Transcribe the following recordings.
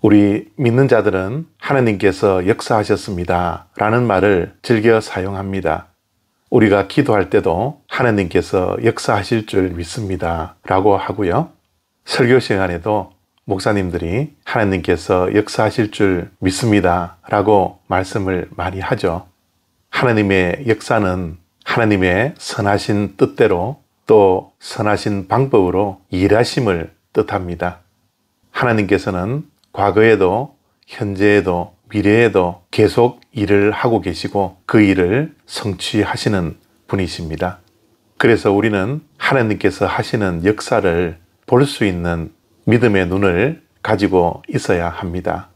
우리 믿는 자들은 하나님께서 역사하셨습니다 라는 말을 즐겨 사용합니다. 우리가 기도할 때도 하나님께서 역사하실 줄 믿습니다 라고 하고요. 설교 시간에도 목사님들이 하나님께서 역사하실 줄 믿습니다 라고 말씀을 많이 하죠. 하나님의 역사는 하나님의 선하신 뜻대로 또 선하신 방법으로 일하심을 뜻합니다. 하나님께서는 과거에도 현재에도 미래에도 계속 일을 하고 계시고 그 일을 성취하시는 분이십니다. 그래서 우리는 하나님께서 하시는 역사를 볼 수 있는 믿음의 눈을 가지고 있어야 합니다.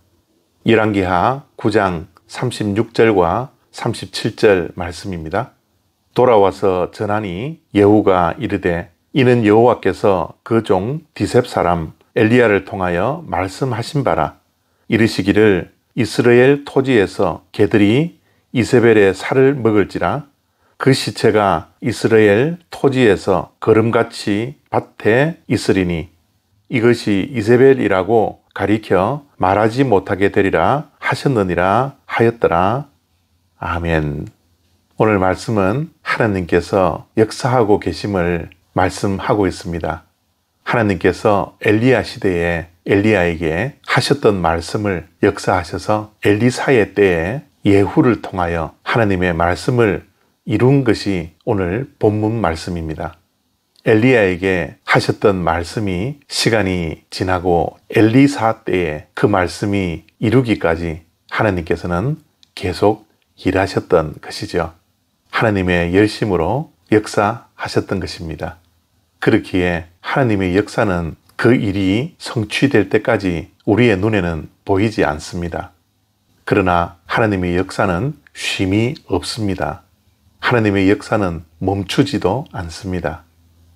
열왕기하 9장 36절과 37절 말씀입니다. 돌아와서 전하니 예후가 이르되 이는 여호와께서 그 종 디셉 사람 엘리야를 통하여 말씀하신 바라. 이르시기를 이스라엘 토지에서 개들이 이세벨의 살을 먹을지라. 그 시체가 이스라엘 토지에서 거름같이 밭에 있으리니 이것이 이세벨이라고 가리켜 말하지 못하게 되리라 하셨느니라 하였더라. 아멘. 오늘 말씀은 하나님께서 역사하고 계심을 말씀하고 있습니다. 하나님께서 엘리야 시대에 엘리야에게 하셨던 말씀을 역사하셔서 엘리사의 때에 예후를 통하여 하나님의 말씀을 이룬 것이 오늘 본문 말씀입니다. 엘리야에게 하셨던 말씀이 시간이 지나고 엘리사 때에 그 말씀이 이루기까지 하나님께서는 계속 일하셨던 것이죠. 하나님의 열심으로 역사하셨던 것입니다. 그렇기에 하나님의 역사는 그 일이 성취될 때까지 우리의 눈에는 보이지 않습니다. 그러나 하나님의 역사는 쉼이 없습니다. 하나님의 역사는 멈추지도 않습니다.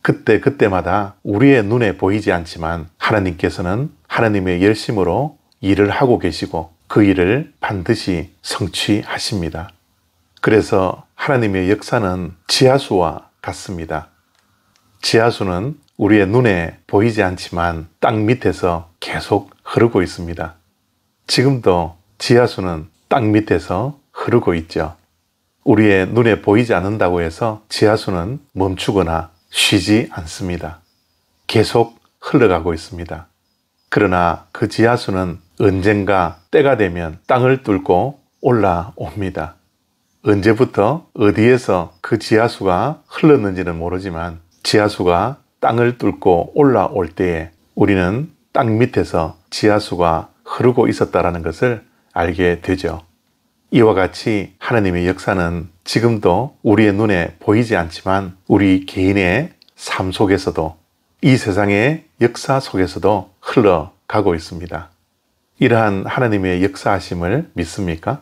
그때마다 우리의 눈에 보이지 않지만 하나님께서는 하나님의 열심으로 일을 하고 계시고 그 일을 반드시 성취하십니다. 그래서 하나님의 역사는 지하수와 같습니다. 지하수는 우리의 눈에 보이지 않지만 땅 밑에서 계속 흐르고 있습니다. 지금도 지하수는 땅 밑에서 흐르고 있죠. 우리의 눈에 보이지 않는다고 해서 지하수는 멈추거나 쉬지 않습니다. 계속 흘러가고 있습니다. 그러나 그 지하수는 언젠가 때가 되면 땅을 뚫고 올라옵니다. 언제부터 어디에서 그 지하수가 흘렀는지는 모르지만 지하수가 땅을 뚫고 올라올 때에 우리는 땅 밑에서 지하수가 흐르고 있었다는 것을 알게 되죠. 이와 같이 하나님의 역사는 지금도 우리의 눈에 보이지 않지만 우리 개인의 삶 속에서도 이 세상의 역사 속에서도 흘러가고 있습니다. 이러한 하나님의 역사하심을 믿습니까?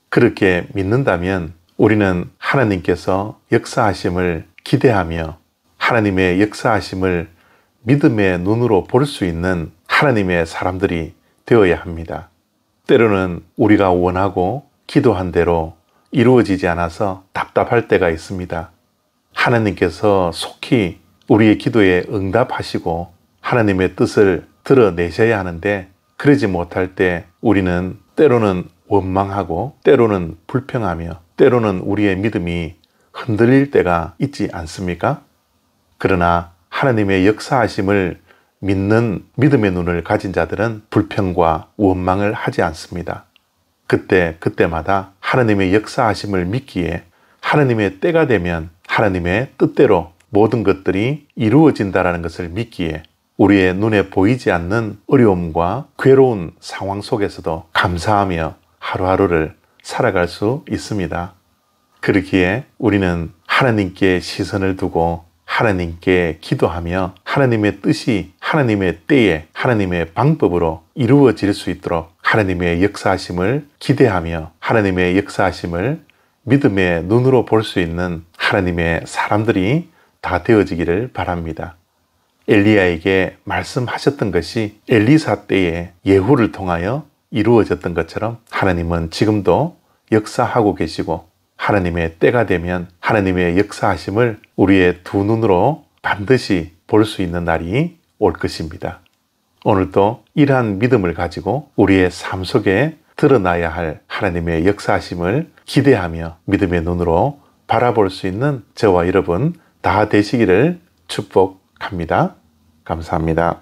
그렇게 믿는다면 우리는 하나님께서 역사하심을 기대하며 하나님의 역사하심을 믿음의 눈으로 볼 수 있는 하나님의 사람들이 되어야 합니다. 때로는 우리가 원하고 기도한 대로 이루어지지 않아서 답답할 때가 있습니다. 하나님께서 속히 우리의 기도에 응답하시고 하나님의 뜻을 드러내셔야 하는데 그러지 못할 때 우리는 때로는 원망하고 때로는 불평하며 때로는 우리의 믿음이 흔들릴 때가 있지 않습니까? 그러나 하나님의 역사하심을 믿는 믿음의 눈을 가진 자들은 불평과 원망을 하지 않습니다. 그때마다 하나님의 역사하심을 믿기에 하나님의 때가 되면 하나님의 뜻대로 모든 것들이 이루어진다는 것을 믿기에 우리의 눈에 보이지 않는 어려움과 괴로운 상황 속에서도 감사하며 하루하루를 살아갈 수 있습니다. 그렇기에 우리는 하나님께 시선을 두고 하나님께 기도하며 하나님의 뜻이 하나님의 때에 하나님의 방법으로 이루어질 수 있도록 하나님의 역사하심을 기대하며 하나님의 역사하심을 믿음의 눈으로 볼 수 있는 하나님의 사람들이 다 되어지기를 바랍니다. 엘리야에게 말씀하셨던 것이 엘리사 때에 예후를 통하여 이루어졌던 것처럼 하나님은 지금도 역사하고 계시고 하나님의 때가 되면 하나님의 역사하심을 우리의 두 눈으로 반드시 볼 수 있는 날이 올 것입니다. 오늘도 이러한 믿음을 가지고 우리의 삶 속에 드러나야 할 하나님의 역사하심을 기대하며 믿음의 눈으로 바라볼 수 있는 저와 여러분 다 되시기를 축복합니다. 감사합니다.